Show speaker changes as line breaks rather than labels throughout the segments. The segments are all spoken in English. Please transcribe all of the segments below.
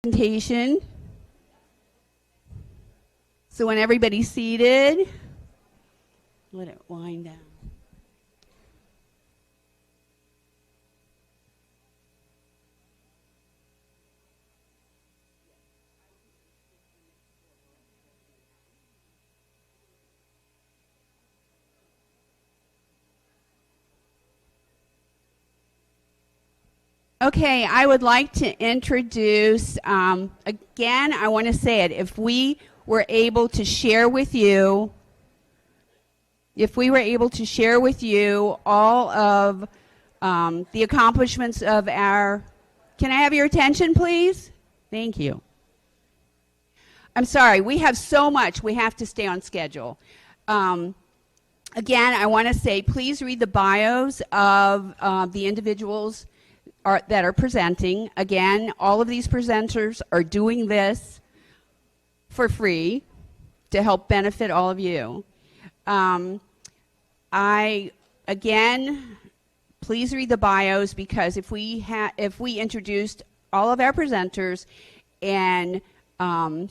Presentation. So when everybody's seated, let it wind down. Okay, I would like to introduce, again, I want to say it, if we were able to share with you all of the accomplishments of our, can I have your attention, please? Thank you. I'm sorry, we have so much, we have to stay on schedule. Again, I want to say, please read the bios of the individuals that are presenting. Again, all of these presenters are doing this for free to help benefit all of you. Again, please read the bios, because if we introduced all of our presenters and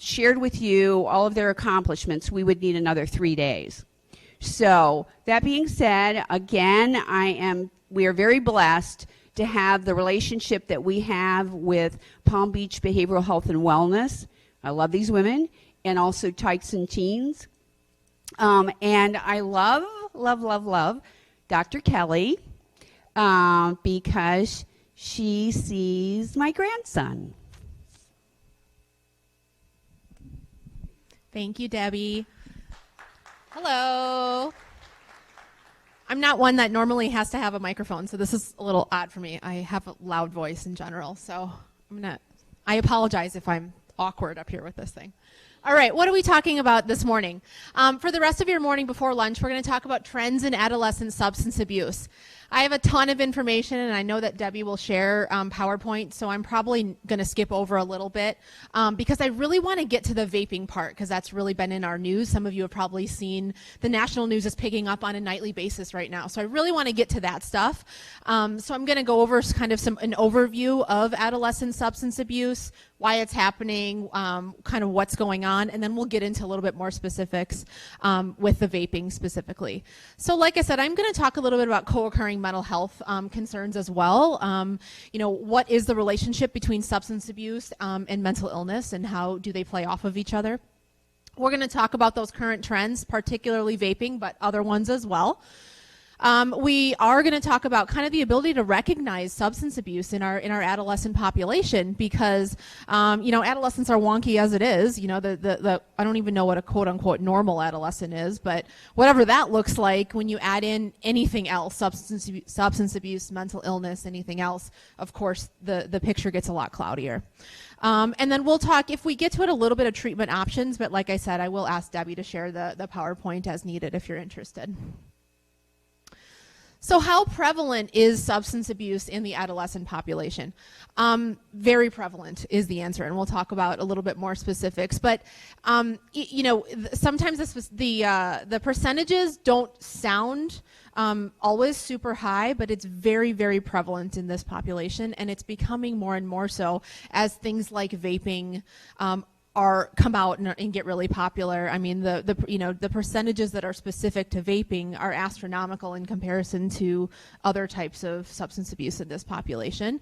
shared with you all of their accomplishments, we would need another 3 days. So that being said, again, we are very blessed to have the relationship that we have with Palm Beach Behavioral Health and Wellness. I love these women, and also Tykes and Teens. And I love Dr. Kelly because she sees my grandson.
Thank you, Debbie. Hello. I'm not one that normally has to have a microphone, so this is a little odd for me. I have a loud voice in general, so I apologize if I'm awkward up here with this thing. All right, what are we talking about this morning? For the rest of your morning before lunch, we're going to talk about trends in adolescent substance abuse. I have a ton of information, and I know that Debbie will share PowerPoint, so I'm probably going to skip over a little bit because I really want to get to the vaping part, because that's really been in our news. Some of you have probably seen the national news is picking up on a nightly basis right now, so I really want to get to that stuff. So I'm going to go over kind of an overview of adolescent substance abuse, why it's happening, kind of what's going on, and then we'll get into a little bit more specifics with the vaping specifically. So like I said, I'm going to talk a little bit about co-occurring mental health concerns as well. What is the relationship between substance abuse and mental illness, and how do they play off of each other? We're going to talk about those current trends, particularly vaping, but other ones as well. We are going to talk about kind of the ability to recognize substance abuse in our adolescent population, because adolescents are wonky as it is. I don't even know what a quote unquote normal adolescent is, but whatever that looks like, when you add in anything else, substance abuse, mental illness, anything else, of course the picture gets a lot cloudier. And then we'll talk, if we get to it, a little bit of treatment options, but like I said, I will ask Debbie to share the PowerPoint as needed if you're interested. So how prevalent is substance abuse in the adolescent population? Very prevalent is the answer, and we'll talk about a little bit more specifics. But sometimes the percentages don't sound always super high, but it's very, very prevalent in this population, and it's becoming more and more so as things like vaping come out and get really popular. I mean, the percentages that are specific to vaping are astronomical in comparison to other types of substance abuse in this population.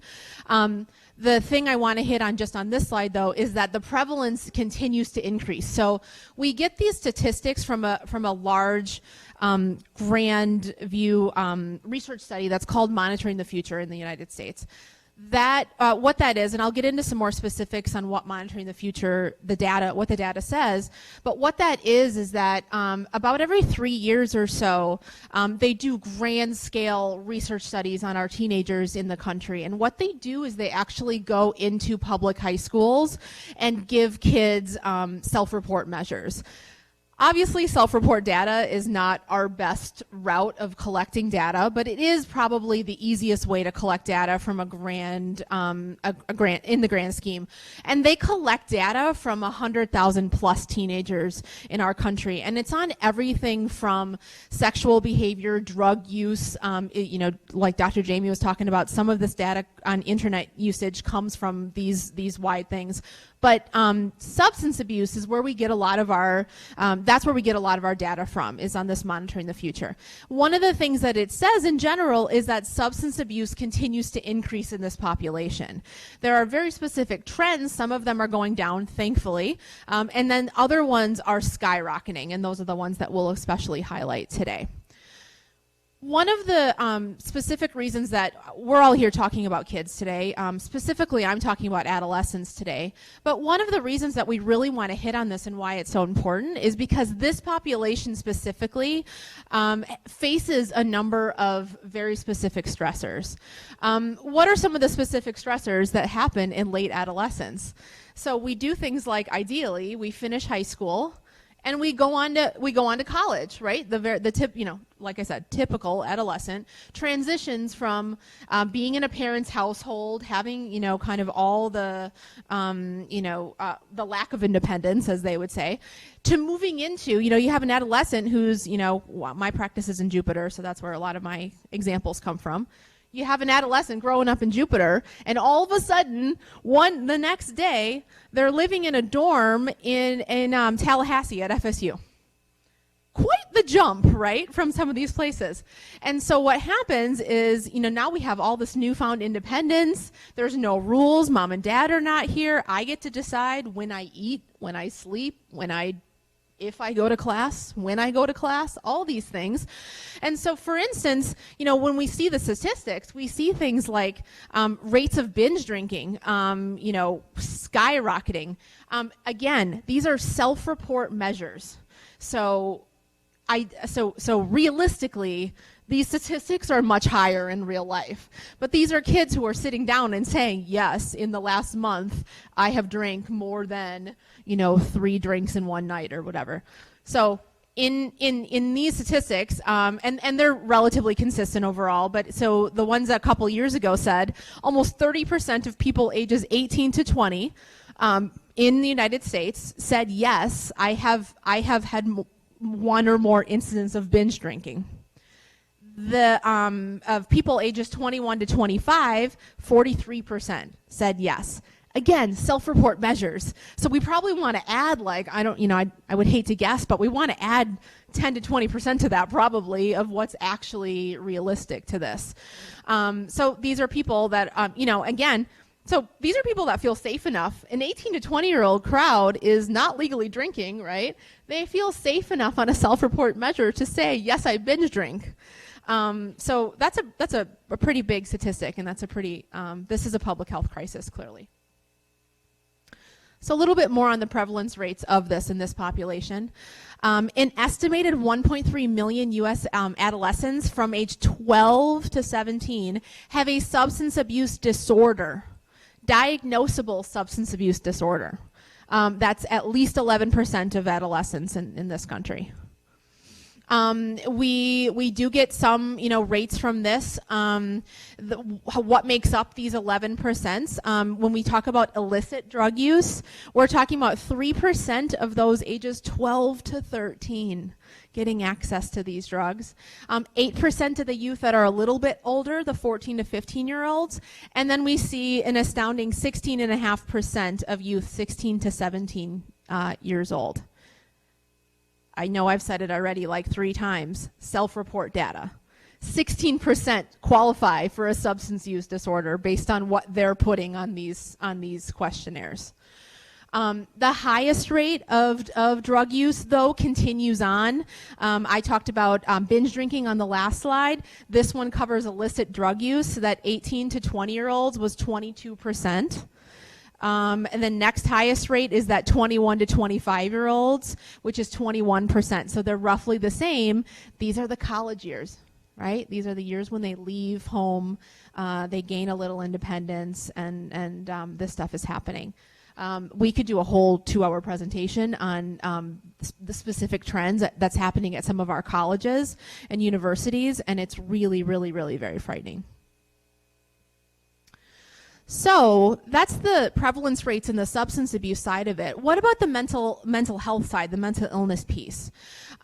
The thing I want to hit on just on this slide, though, is that the prevalence continues to increase. So we get these statistics from a large grand view research study that's called Monitoring the Future in the United States. What that is, and I'll get into some more specifics on what Monitoring the Future, what the data says, but what that is that about every 3 years or so, they do grand scale research studies on our teenagers in the country. And what they do is they actually go into public high schools and give kids self-report measures. Obviously, self-report data is not our best route of collecting data, but it is probably the easiest way to collect data from a grand in the grand scheme. And they collect data from 100,000 plus teenagers in our country, and it's on everything from sexual behavior, drug use. Like Dr. Jamie was talking about, some of this data on internet usage comes from these wide things. But substance abuse is where we get a lot of our, that's where we get a lot of our data from, is on this Monitoring the Future. One of the things that it says in general is that substance abuse continues to increase in this population. There are very specific trends. Some of them are going down, thankfully, and then other ones are skyrocketing, and those are the ones that we'll especially highlight today. One of the specific reasons that we're all here talking about kids today, specifically I'm talking about adolescents today, but one of the reasons that we really want to hit on this and why it's so important is because this population specifically faces a number of very specific stressors. What are some of the specific stressors that happen in late adolescence? So we do things like, ideally, we finish high school, and we go on to college, right? Like I said, typical adolescent transitions from being in a parent's household, having kind of all the lack of independence, as they would say, to moving into you have an adolescent who's my practice is in Jupiter, so that's where a lot of my examples come from. You have an adolescent growing up in Jupiter, and all of a sudden, the next day, they're living in a dorm in Tallahassee at FSU. Quite the jump, right, from some of these places. And so what happens is, now we have all this newfound independence. There's no rules. Mom and dad are not here. I get to decide when I eat, when I sleep, if I go to class, when I go to class, all these things. And so, for instance, when we see the statistics, we see things like rates of binge drinking, skyrocketing. Again, these are self-report measures. So realistically, these statistics are much higher in real life. But these are kids who are sitting down and saying, yes, in the last month, I have drank more than, 3 drinks in one night or whatever. So in these statistics, and they're relatively consistent overall, but so the ones that a couple years ago said almost 30% of people ages 18 to 20 in the United States said, yes, I have had one or more incidents of binge drinking. Of people ages 21 to 25, 43% said yes. Again, self-report measures. So we probably want to add, I would hate to guess, but we want to add 10 to 20% to that probably of what's actually realistic to this. So these are people that, so these are people that feel safe enough. An 18 to 20-year-old crowd is not legally drinking, right? They feel safe enough on a self-report measure to say, yes, I binge drink. So that's a pretty big statistic, and that's a pretty, this is a public health crisis, clearly. So a little bit more on the prevalence rates of this in this population. An estimated 1.3 million U.S. Adolescents from age 12 to 17 have a substance abuse disorder, diagnosable substance abuse disorder. That's at least 11% of adolescents in this country. We do get some, rates from this. What makes up these 11%? When we talk about illicit drug use, we're talking about 3% of those ages 12 to 13 getting access to these drugs. 8% of the youth that are a little bit older, the 14 to 15-year-olds. And then we see an astounding 16.5% of youth 16 to 17 years old. I know I've said it already like 3 times, self-report data. 16% qualify for a substance use disorder based on what they're putting on these questionnaires. The highest rate of drug use, though, continues on. I talked about binge drinking on the last slide. This one covers illicit drug use, so that 18 to 20-year-olds was 22%. And the next highest rate is that 21 to 25-year-olds, which is 21%. So they're roughly the same. These are the college years, right? These are the years when they leave home, they gain a little independence, and this stuff is happening. We could do a whole 2-hour presentation on the specific trends that's happening at some of our colleges and universities, and it's really, really, really very frightening. So that's the prevalence rates and the substance abuse side of it. What about the mental health side, the mental illness piece?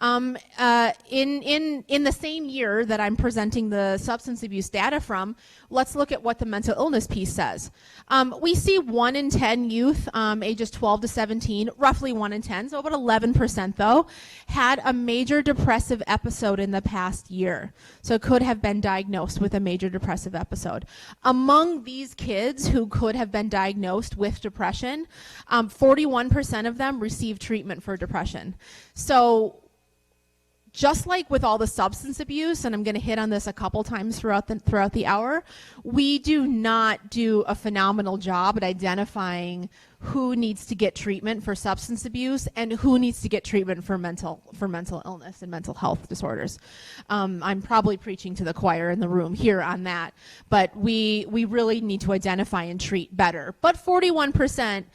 In the same year that I'm presenting the substance abuse data from, let's look at what the mental illness piece says. We see 1 in 10 youth ages 12 to 17, roughly 1 in 10, so about 11% though, had a major depressive episode in the past year. So it could have been diagnosed with a major depressive episode. Among these kids who could have been diagnosed with depression, 41% of them received treatment for depression. So just like with all the substance abuse, and I'm going to hit on this a couple times throughout the hour, we do not do a phenomenal job at identifying who needs to get treatment for substance abuse and who needs to get treatment for mental illness and mental health disorders. I'm probably preaching to the choir in the room here on that, but we really need to identify and treat better. But 41%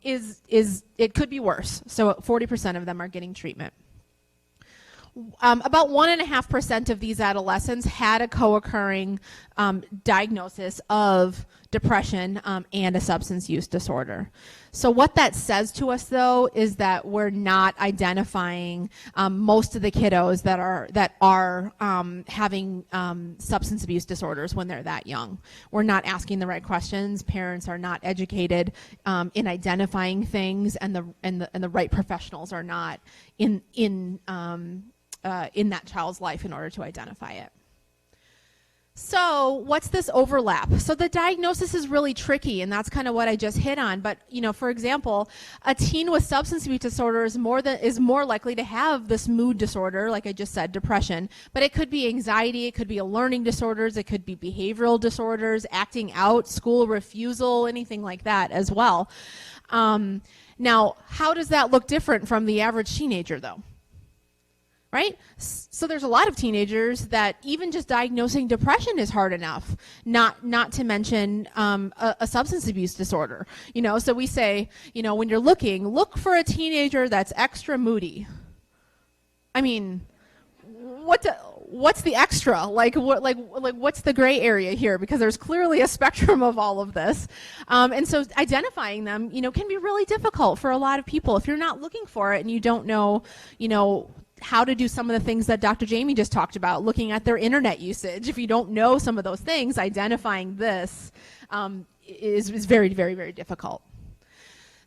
is it could be worse. So 40% of them are getting treatment. About 1.5% of these adolescents had a co-occurring diagnosis of depression and a substance use disorder. So what that says to us, though, is that we're not identifying most of the kiddos that are having substance abuse disorders when they're that young. We're not asking the right questions. Parents are not educated in identifying things, and the right professionals are not in that child's life in order to identify it. So what's this overlap? So the diagnosis is really tricky, and that's kind of what I just hit on. But, for example, a teen with substance abuse disorder is more likely to have this mood disorder, like I just said, depression. But it could be anxiety, it could be a learning disorders, it could be behavioral disorders, acting out, school refusal, anything like that as well. Now, how does that look different from the average teenager, though? Right? So there's a lot of teenagers that even just diagnosing depression is hard enough, not to mention a substance abuse disorder. So we say, when you're look for a teenager that's extra moody. I mean, what's the extra? What's the gray area here? Because there's clearly a spectrum of all of this. And so identifying them, can be really difficult for a lot of people. If you're not looking for it and you don't know, how to do some of the things that Dr. Jamie just talked about, looking at their internet usage. If you don't know some of those things, identifying this is very, very, very difficult.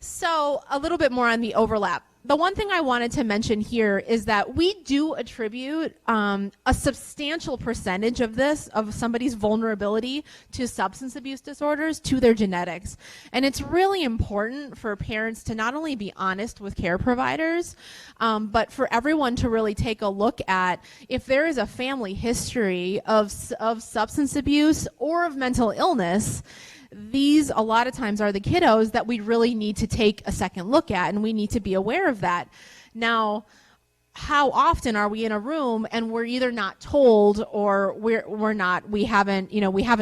So a little bit more on the overlap. The one thing I wanted to mention here is that we do attribute a substantial percentage of somebody's vulnerability to substance abuse disorders to their genetics. And it's really important for parents to not only be honest with care providers, but for everyone to really take a look at if there is a family history of substance abuse or of mental illness. These, a lot of times, are the kiddos that we really need to take a second look at, and we need to be aware of that. Now, how often are we in a room and we're either not told or we haven't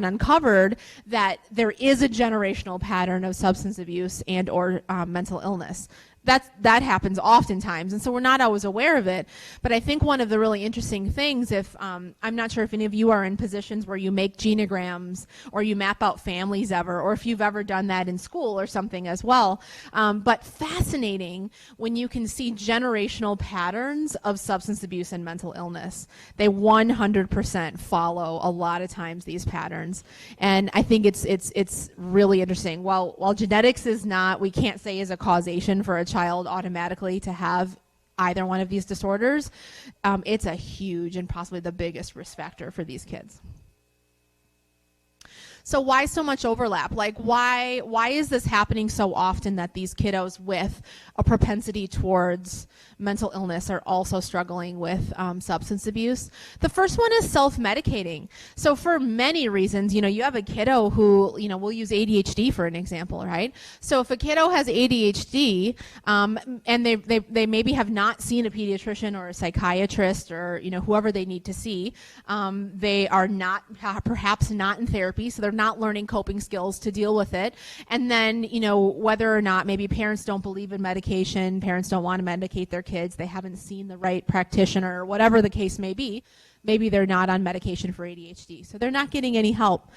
uncovered that there is a generational pattern of substance abuse and or mental illness? That happens oftentimes, and so we're not always aware of it. But I think one of the really interesting things, if I'm not sure if any of you are in positions where you make genograms or you map out families ever, or if you've ever done that in school or something as well, but fascinating when you can see generational patterns of substance abuse and mental illness. They 100% follow a lot of times these patterns, and I think it's really interesting. While genetics is not, we can't say is a causation for a child automatically to have either one of these disorders, it's a huge and possibly the biggest risk factor for these kids. So why so much overlap? Like, why is this happening so often that these kiddos with a propensity towards mental illness are also struggling with substance abuse? The first one is self-medicating. So for many reasons, you have a kiddo who, we'll use ADHD for an example, right? So if a kiddo has ADHD and they maybe have not seen a pediatrician or a psychiatrist or, whoever they need to see, they are not, perhaps not in therapy, so they're they're not learning coping skills to deal with it. And then, whether or not maybe parents don't believe in medication, parents don't want to medicate their kids, they haven't seen the right practitioner, or whatever the case may be, maybe they're not on medication for ADHD, so they're not getting any help.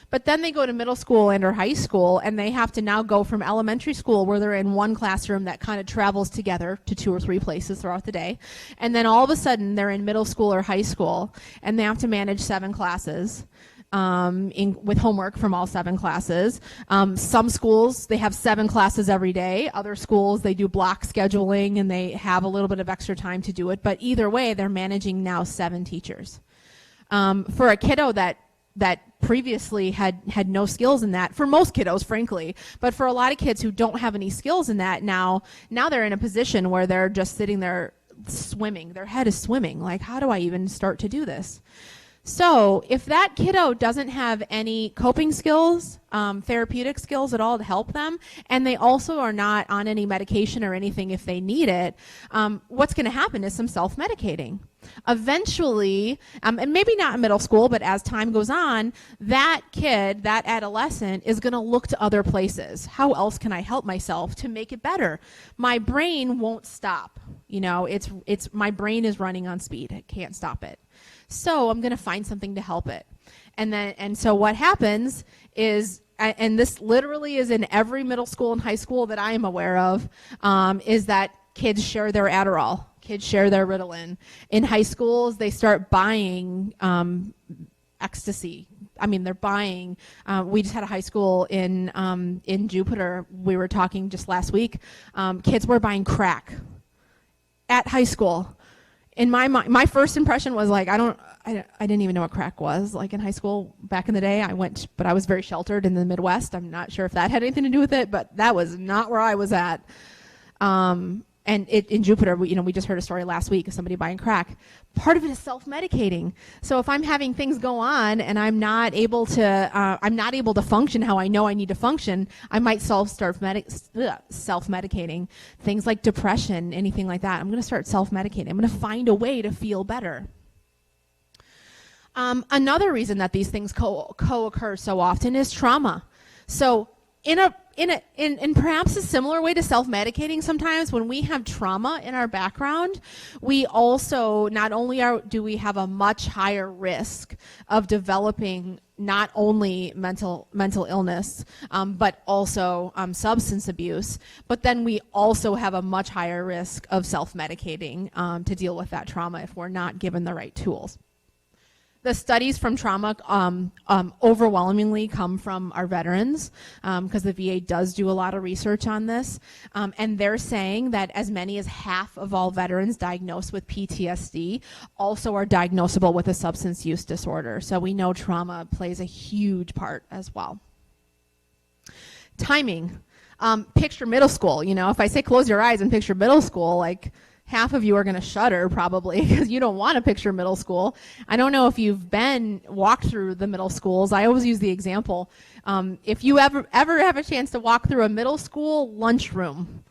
But then they go to middle school and or high school, and they have to now go from elementary school, where they're in one classroom that kind of travels together to 2 or 3 places throughout the day. And then all of a sudden, they're in middle school or high school, and they have to manage 7 classes with homework from all 7 classes. Some schools, they have 7 classes every day. Other schools, they do block scheduling, and they have a little bit of extra time to do it. But either way, they're managing now 7 teachers. For a kiddo that previously had no skills in that, for most kiddos, frankly, but for a lot of kids who don't have any skills in that, now they're in a position where they're just sitting there swimming. Their head is swimming. Like, how do I even start to do this? So if that kiddo doesn't have any coping skills, therapeutic skills at all to help them, and they also are not on any medication or anything if they need it, what's going to happen is some self-medicating. Eventually, and maybe not in middle school, but as time goes on, that kid, that adolescent, is going to look to other places. How else can I help myself to make it better? My brain won't stop. It's my brain is running on speed. It can't stop it. So I'm going to find something to help it. And so what happens is, and this literally is in every middle school and high school that I am aware of, is that kids share their Adderall. Kids share their Ritalin. In high schools, they start buying ecstasy. I mean, they're buying. We just had a high school in Jupiter. We were talking just last week. Kids were buying crack at high school. In my mind, my first impression was like, I didn't even know what crack was. Like in high school back in the day, but I was very sheltered in the Midwest. I'm not sure if that had anything to do with it, but that was not where I was at. And in Jupiter, we just heard a story last week of somebody buying crack. Part of it is self-medicating. So if I'm having things go on and I'm not able to function how I know I need to function, I might self-medicating. Things like depression, anything like that. I'm going to start self-medicating. I'm going to find a way to feel better. Another reason that these things co-occur so often is trauma. So in perhaps a similar way to self-medicating, sometimes when we have trauma in our background, we also not only do we have a much higher risk of developing not only mental illness, but also substance abuse, but then we also have a much higher risk of self-medicating to deal with that trauma if we're not given the right tools. The studies from trauma overwhelmingly come from our veterans, because the VA does do a lot of research on this, and they're saying that as many as half of all veterans diagnosed with PTSD also are diagnosable with a substance use disorder. So we know trauma plays a huge part as well. Timing. Picture middle school. If I say close your eyes and picture middle school, like, half of you are going to shudder probably because you don't want to picture middle school. I don't know if you've walked through the middle schools. I always use the example. If you ever have a chance to walk through a middle school lunchroom,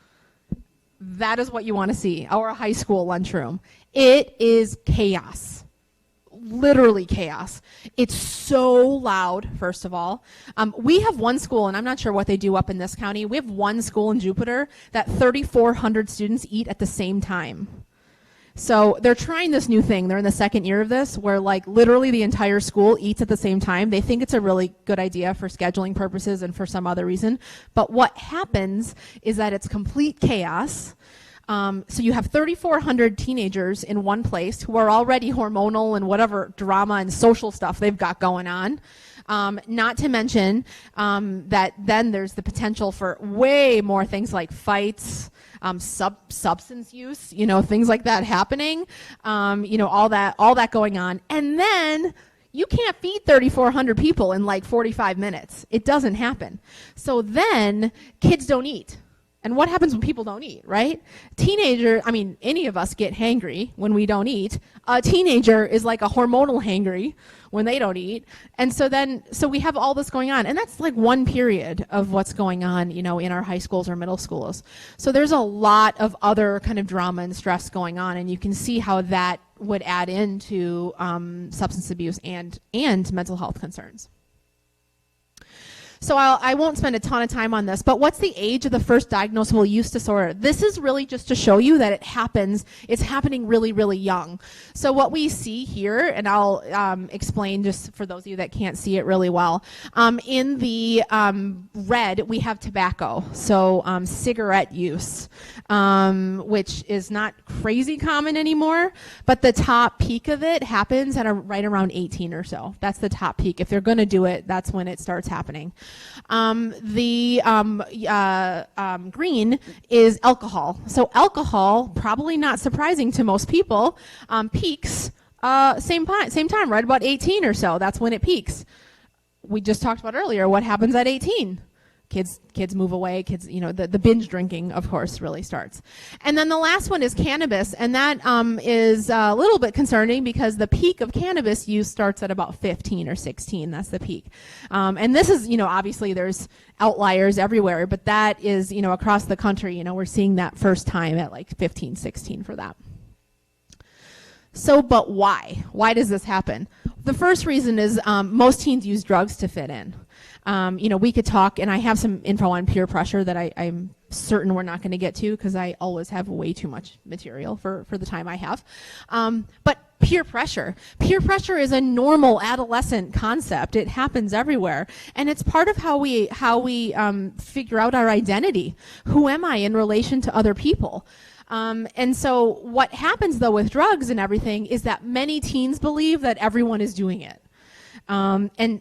that is what you want to see, or a high school lunchroom. It is chaos. Literally chaos. It's so loud, first of all. We have one school, and I'm not sure what they do up in this county. We have one school in Jupiter that 3,400 students eat at the same time. So they're trying this new thing. They're in the second year of this, where like literally the entire school eats at the same time. They think it's a really good idea for scheduling purposes and for some other reason. But what happens is that it's complete chaos. So you have 3,400 teenagers in one place who are already hormonal and whatever drama and social stuff they've got going on. Not to mention that then there's the potential for way more things like fights, substance use, things like that happening, all that going on. And then you can't feed 3,400 people in like 45 minutes. It doesn't happen. So then kids don't eat. And what happens when people don't eat, right? Any of us get hangry when we don't eat. A teenager is like a hormonal hangry when they don't eat. And so we have all this going on. And that's like one period of what's going on, in our high schools or middle schools. So there's a lot of other kind of drama and stress going on. And you can see how that would add into substance abuse and mental health concerns. So I won't spend a ton of time on this, but what's the age of the first diagnosable use disorder? This is really just to show you that it's happening really, really young. So what we see here, and I'll explain just for those of you that can't see it really well, in the red we have tobacco, so cigarette use, which is not crazy common anymore, but the top peak of it happens at right around 18 or so. That's the top peak. If they're going to do it, that's when it starts happening. The green is alcohol. So alcohol, probably not surprising to most people, peaks same time, right about 18 or so. That's when it peaks. We just talked about earlier what happens at 18. Kids move away. Kids, the binge drinking, of course, really starts. And then the last one is cannabis, and that is a little bit concerning because the peak of cannabis use starts at about 15 or 16. That's the peak. And this is, obviously there's outliers everywhere, but that is, across the country, we're seeing that first time at like 15, 16 for that. So, but why? Why does this happen? The first reason is most teens use drugs to fit in. We could talk, and I have some info on peer pressure that I'm certain we're not going to get to because I always have way too much material for the time I have. But peer pressure is a normal adolescent concept. It happens everywhere, and it's part of how we figure out our identity. Who am I in relation to other people? And so what happens, though, with drugs and everything is that many teens believe that everyone is doing it. And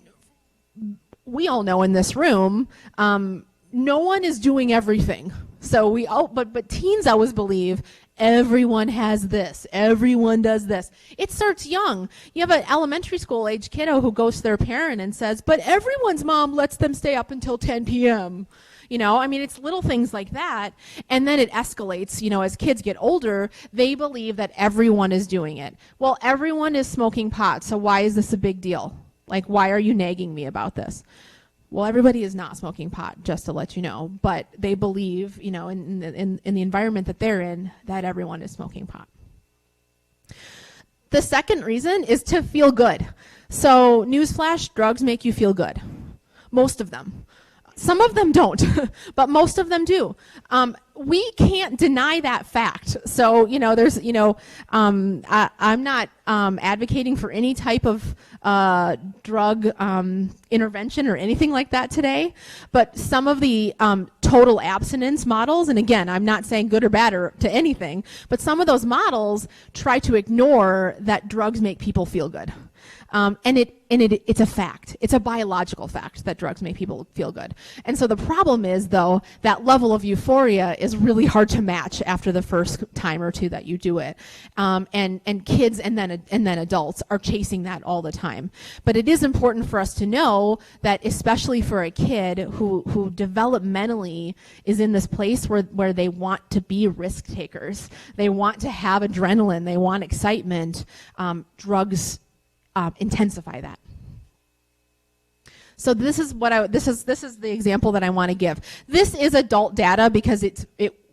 we all know in this room, no one is doing everything. So but teens always believe everyone has this, everyone does this. It starts young. You have an elementary school age kiddo who goes to their parent and says, but everyone's mom lets them stay up until 10 p.m. It's little things like that. And then it escalates, as kids get older, they believe that everyone is doing it. Well, everyone is smoking pot, so why is this a big deal? Like, why are you nagging me about this? Well, everybody is not smoking pot, just to let you know, but they believe, in the environment that they're in, that everyone is smoking pot. The second reason is to feel good. So, newsflash, drugs make you feel good. Most of them. Some of them don't, but most of them do. We can't deny that fact. So, there's, I'm not advocating for any type of drug intervention or anything like that today, but some of the total abstinence models, and again, I'm not saying good or bad or to anything, but some of those models try to ignore that drugs make people feel good. And it's a fact. It's a biological fact that drugs make people feel good. And so the problem is, though, that level of euphoria is really hard to match after the first time or two that you do it. And kids and then adults are chasing that all the time. But it is important for us to know that, especially for a kid who developmentally is in this place where they want to be risk takers, they want to have adrenaline, they want excitement, drugs intensify that. So this is the example that I want to give. This is adult data because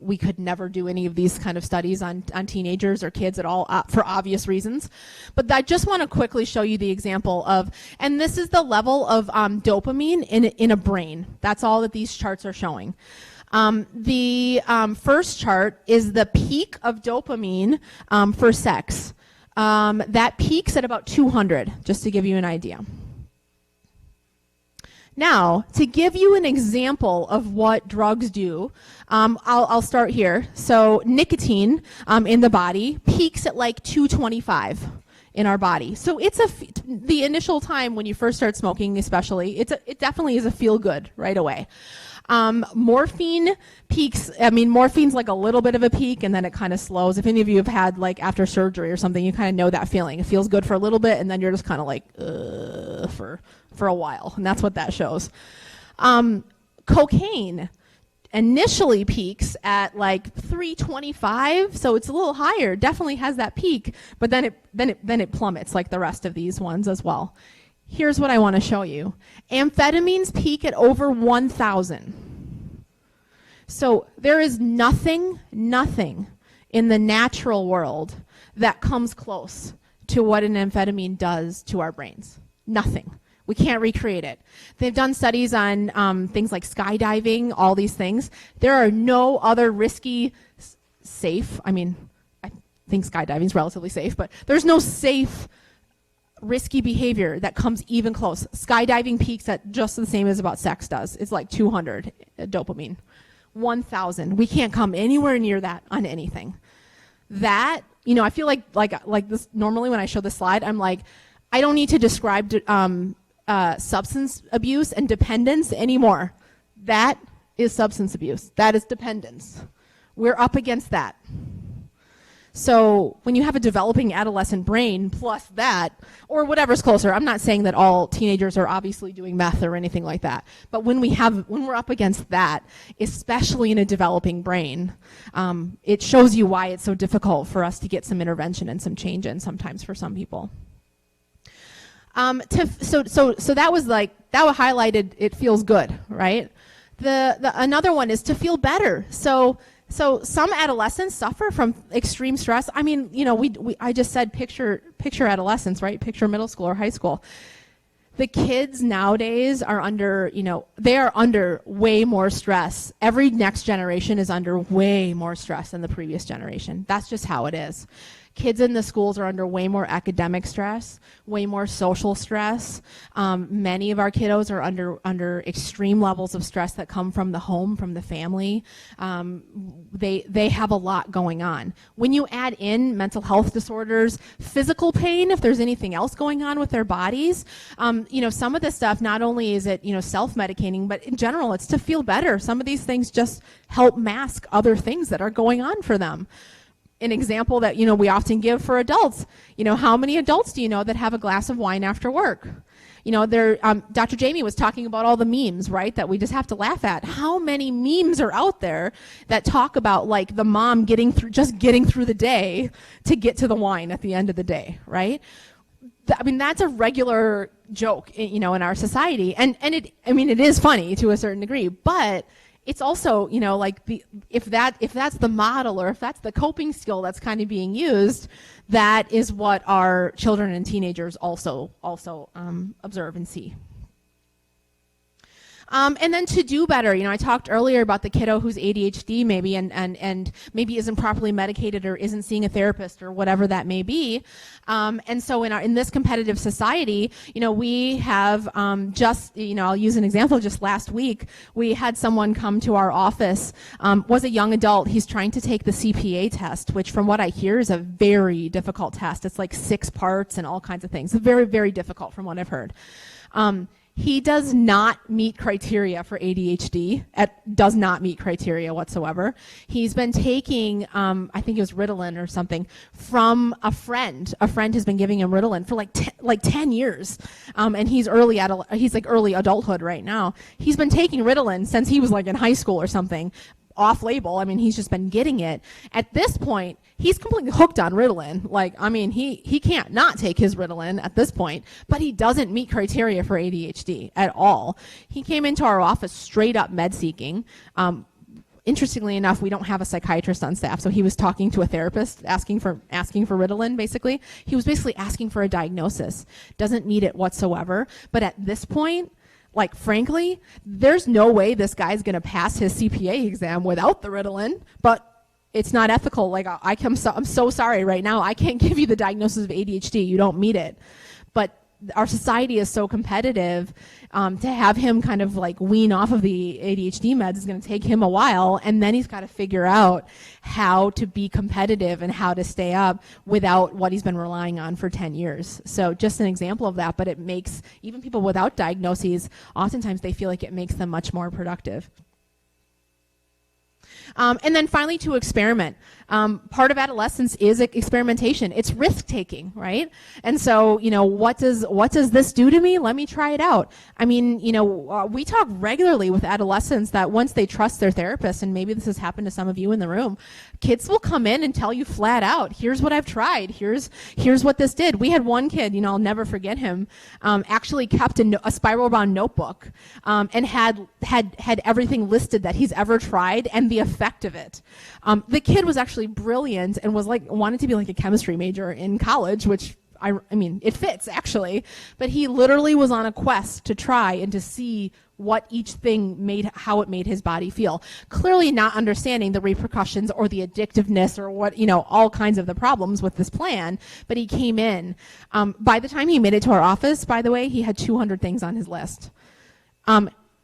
we could never do any of these kind of studies on teenagers or kids at all for obvious reasons. But I just want to quickly show you the example of, and this is the level of dopamine in a brain. That's all that these charts are showing. The first chart is the peak of dopamine for sex. That peaks at about 200, just to give you an idea. Now, to give you an example of what drugs do, I'll start here. So nicotine in the body peaks at like 225 in our body. So it's the initial time when you first start smoking, especially, it definitely is a feel good right away. Morphine peaks, morphine's like a little bit of a peak and then it kind of slows. If any of you have had like after surgery or something, you kind of know that feeling. It feels good for a little bit and then you're just kind of like, for a while. And that's what that shows. Cocaine initially peaks at like 325, so it's a little higher, definitely has that peak, but then it plummets like the rest of these ones as well. Here's what I want to show you. Amphetamines peak at over 1,000. So there is nothing in the natural world that comes close to what an amphetamine does to our brains. Nothing. We can't recreate it. They've done studies on things like skydiving, all these things. There are no other risky, safe, I mean, I think skydiving is relatively safe, but there's no safe, risky behavior that comes even close. Skydiving peaks at just the same as about sex does. It's like 200 dopamine. 1,000. We can't come anywhere near that on anything. That, you know, I feel like this, normally when I show this slide, I'm like, I don't need to describe substance abuse and dependence anymore. That is substance abuse. That is dependence. We're up against that. So when you have a developing adolescent brain plus that, or whatever's closer, I'm not saying that all teenagers are obviously doing meth or anything like that, but when we're up against that, especially in a developing brain, it shows you why it's so difficult for us to get some intervention and some change in sometimes for some people. So that was like, that highlighted it feels good, right? Another one is to feel better. So some adolescents suffer from extreme stress. I mean, you know, I just said picture adolescence, right? Picture middle school or high school. The kids nowadays are under, you know, they are under way more stress. Every next generation is under way more stress than the previous generation. That's just how it is. Kids in the schools are under way more academic stress, way more social stress. Many of our kiddos are under extreme levels of stress that come from the home, from the family. They have a lot going on. When you add in mental health disorders, physical pain, if there's anything else going on with their bodies, you know, some of this stuff, not only is it, you know, self-medicating, but in general, it's to feel better. Some of these things just help mask other things that are going on for them. An example that, you know, we often give for adults, you know, how many adults do you know that have a glass of wine after work? You know, Dr. Jamie was talking about all the memes, right, that we just have to laugh at. How many memes are out there that talk about, like, the mom getting through the day to get to the wine at the end of the day, right? I mean, that's a regular joke, you know, in our society. And it is funny to a certain degree, but it's also, you know, like if that's the model, or if that's the coping skill that's kind of being used, that is what our children and teenagers also observe and see. And then to do better, you know, I talked earlier about the kiddo who's ADHD maybe and maybe isn't properly medicated or isn't seeing a therapist or whatever that may be. And so in this competitive society, you know, we have just, you know, I'll use an example. Just last week, we had someone come to our office, was a young adult. He's trying to take the CPA test, which from what I hear is a very difficult test. It's like 6 parts and all kinds of things. It's very, very difficult from what I've heard. He does not meet criteria for ADHD, does not meet criteria whatsoever. He's been taking, I think it was Ritalin or something, from a friend. A friend has been giving him Ritalin for like 10 years. And he's like early adulthood right now. He's been taking Ritalin since he was like in high school or something. Off label. I mean, he's just been getting it. At this point, he's completely hooked on Ritalin. Like, I mean, he can't not take his Ritalin at this point, but he doesn't meet criteria for ADHD at all. He came into our office straight up med seeking. Interestingly enough, we don't have a psychiatrist on staff, so he was talking to a therapist, asking for Ritalin, basically. He was basically asking for a diagnosis. Doesn't need it whatsoever. But at this point, like, frankly, there's no way this guy's going to pass his CPA exam without the Ritalin, but it's not ethical. Like, I'm so sorry right now. I can't give you the diagnosis of ADHD. You don't meet it. But our society is so competitive, to have him kind of like wean off of the ADHD meds is going to take him a while, and then he's got to figure out how to be competitive and how to stay up without what he's been relying on for 10 years. So just an example of that, but it makes even people without diagnoses, oftentimes they feel like it makes them much more productive. And then finally, to experiment. Part of adolescence is experimentation. It's risk-taking, right? And so, you know, what does this do to me? Let me try it out. I mean, you know, we talk regularly with adolescents that once they trust their therapist, and maybe this has happened to some of you in the room, kids will come in and tell you flat out, here's what I've tried. Here's what this did. We had one kid, you know, I'll never forget him, actually kept a spiral-bound notebook, and had everything listed that he's ever tried and the effect of it. The kid was actually brilliant and was like wanted to be like a chemistry major in college, which I mean, it fits actually, but he literally was on a quest to try and to see what each thing made, how it made his body feel. Clearly not understanding the repercussions or the addictiveness or what, all kinds of the problems with this plan, but he came in. By the time he made it to our office, by the way, he had 200 things on his list.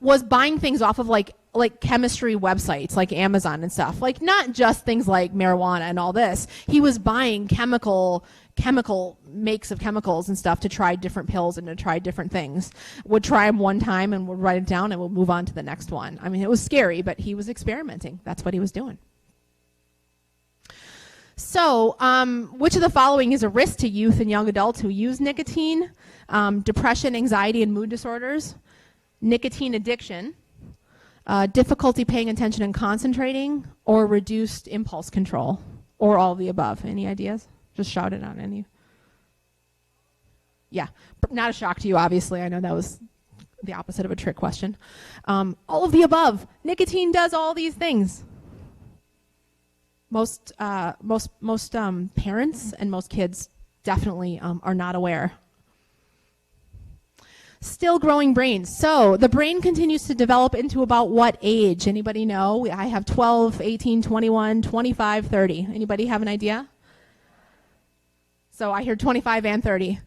Was buying things off of like chemistry websites like Amazon and stuff, like not just things like marijuana and all this. He was buying chemical makes of chemicals and stuff to try different pills and to try different things. Would try them one time and would write it down and would move on to the next one. I mean, it was scary, but he was experimenting. That's what he was doing. So, which of the following is a risk to youth and young adults who use nicotine? Depression, anxiety, and mood disorders. Nicotine addiction. Difficulty paying attention and concentrating, or reduced impulse control, or all of the above. Any ideas? Just shout it out. Any? Yeah, not a shock to you, obviously. I know that was the opposite of a trick question. All of the above. Nicotine does all these things. Most parents and most kids definitely are not aware. Still growing brains. So the brain continues to develop into about what age? Anybody know? I have 12, 18, 21, 25, 30. Anybody have an idea? So I hear 25 and 30.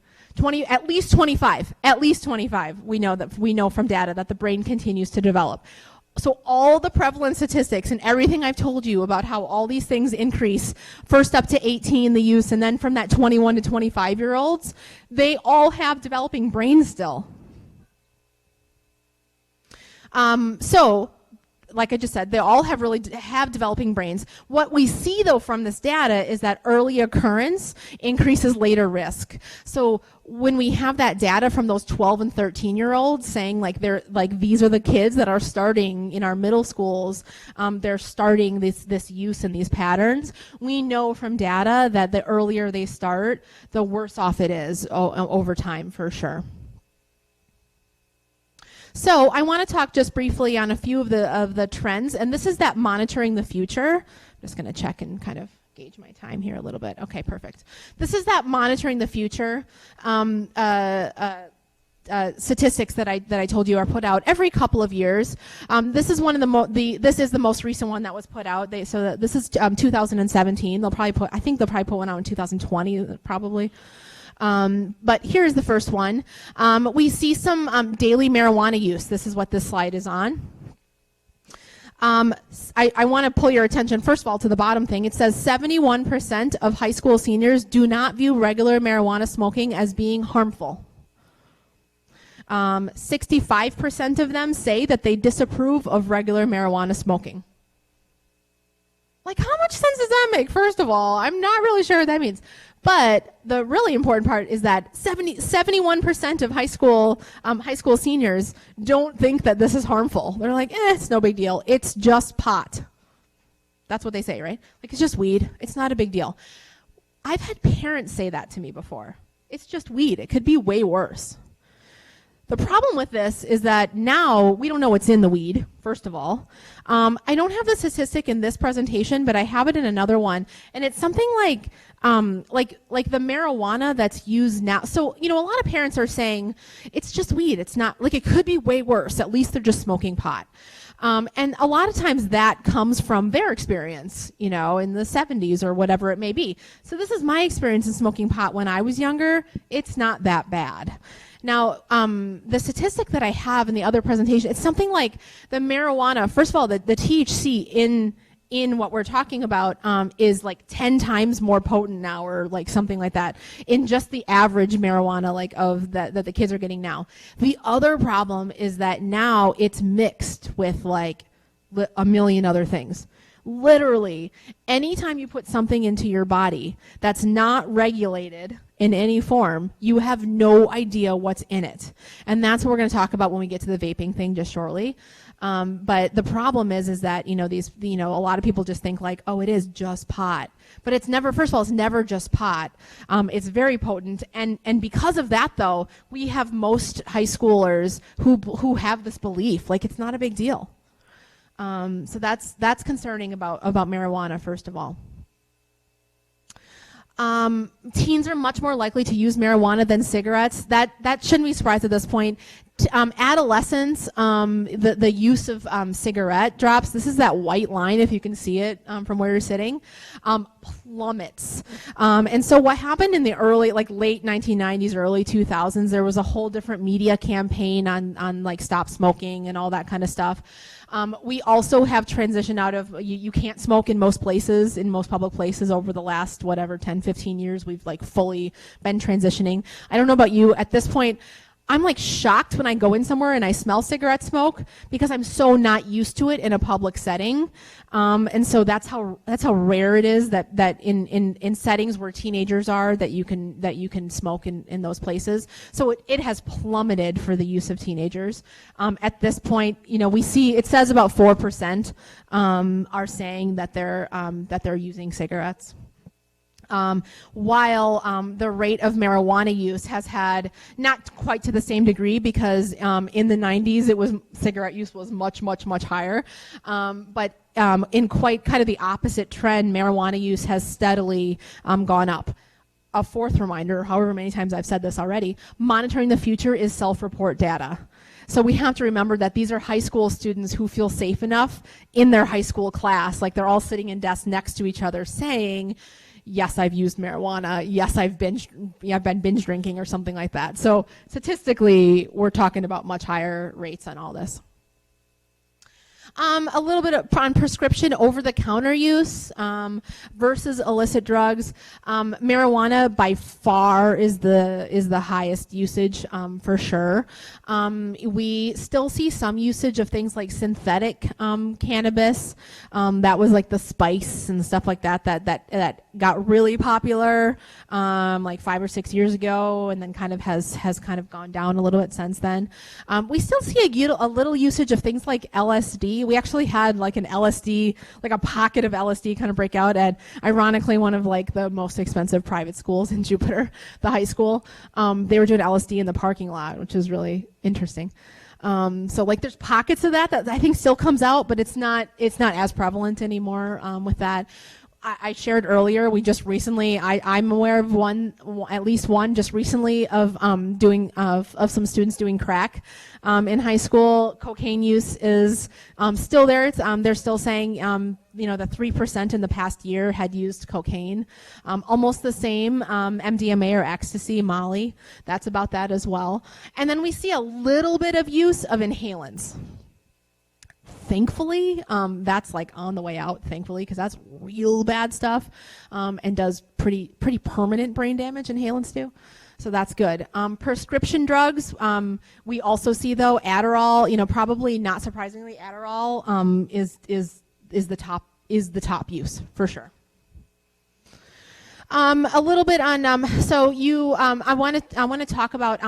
At least 25. At least 25. We know from data that the brain continues to develop. So all the prevalent statistics and everything I've told you about how all these things increase, first up to 18, the use, and then from that 21 to 25-year-olds, they all have developing brains still. So, like I just said, they all have developing brains. What we see, though, from this data is that early occurrence increases later risk. So when we have that data from those 12 and 13-year-olds saying these are the kids that are starting in our middle schools, they're starting this use and these patterns, we know from data that the earlier they start, the worse off it is over time, for sure. So I want to talk just briefly on a few of the trends, and this is that monitoring the future. I'm just going to check and kind of gauge my time here a little bit. Okay, perfect. This is that monitoring the future statistics that I told you are put out every couple of years. This is one of this is the most recent one that was put out. This is 2017. I think they'll probably put one out in 2020 probably. But here's the first one. We see some daily marijuana use. This is what this slide is on. I want to pull your attention, first of all, to the bottom thing. It says 71% of high school seniors do not view regular marijuana smoking as being harmful. 65% of them say that they disapprove of regular marijuana smoking. Like, how much sense does that make? First of all, I'm not really sure what that means. But the really important part is that 71% of high school seniors don't think that this is harmful. They're like, it's no big deal. It's just pot. That's what they say, right? Like, it's just weed. It's not a big deal. I've had parents say that to me before. It's just weed. It could be way worse. The problem with this is that now we don't know what's in the weed, first of all. I don't have the statistic in this presentation, but I have it in another one. And it's something like the marijuana that's used now. So, a lot of parents are saying, it's just weed. It's not, like, it could be way worse. At least they're just smoking pot. And a lot of times that comes from their experience, in the 70s or whatever it may be. So this is my experience in smoking pot when I was younger. It's not that bad. Now, the statistic that I have in the other presentation, it's something like the marijuana, first of all, the THC in what we're talking about is like 10 times more potent now, or like something like that, in just the average marijuana that the kids are getting now. The other problem is that now it's mixed with like a million other things. Literally, anytime you put something into your body that's not regulated in any form, you have no idea what's in it. And that's what we're going to talk about when we get to the vaping thing just shortly. But the problem is that, a lot of people just think like, oh, it is just pot. But it's never, first of all, it's never just pot. It's very potent. And because of that, though, we have most high schoolers who have this belief, like it's not a big deal. So that's concerning about marijuana, first of all. Teens are much more likely to use marijuana than cigarettes. That shouldn't be surprised at this point. Adolescents, the use of cigarette drops, this is that white line if you can see it from where you're sitting, plummets. And so what happened in the late 1990s, early 2000s, there was a whole different media campaign on like stop smoking and all that kind of stuff. We also have transitioned out of, you can't smoke in most places, in most public places over the last, 10, 15 years. We've like fully been transitioning. I don't know about you, at this point, I'm like shocked when I go in somewhere and I smell cigarette smoke because I'm so not used to it in a public setting. And so that's how rare it is that in settings where teenagers are that you can smoke in those places. So it has plummeted for the use of teenagers. At this point, we see it says about 4% are saying that they're using cigarettes. While the rate of marijuana use has had not quite to the same degree because in the 90s cigarette use was much, much, much higher. But in quite kind of the opposite trend, marijuana use has steadily gone up. A fourth reminder, however many times I've said this already, monitoring the future is self-report data. So we have to remember that these are high school students who feel safe enough in their high school class, like they're all sitting in desks next to each other saying, yes, I've used marijuana. Yes, I've been binge drinking or something like that. So statistically, we're talking about much higher rates on all this. A little bit on prescription over-the-counter use versus illicit drugs. Marijuana by far is the highest usage for sure. We still see some usage of things like synthetic cannabis. That was like the spice and stuff like that got really popular like 5 or 6 years ago, and then kind of has kind of gone down a little bit since then. We still see a little usage of things like LSD. We actually had like an LSD, like a pocket of LSD kind of break out at, ironically, one of like the most expensive private schools in Jupiter, the high school. They were doing LSD in the parking lot, which is really interesting. So like there's pockets of that I think still comes out, but it's not as prevalent anymore with that. I shared earlier, we just recently, I'm aware of at least one just recently of some students doing crack in high school. Cocaine use is still there. They're still saying, the 3% in the past year had used cocaine. Almost the same, MDMA or ecstasy, Molly, that's about that as well. And then we see a little bit of use of inhalants. Thankfully, that's like on the way out, thankfully, because that's real bad stuff and does pretty permanent brain damage, inhalants do. So that's good. Prescription drugs, we also see though Adderall, probably not surprisingly, Adderall is the top use for sure. A little bit on I want to talk about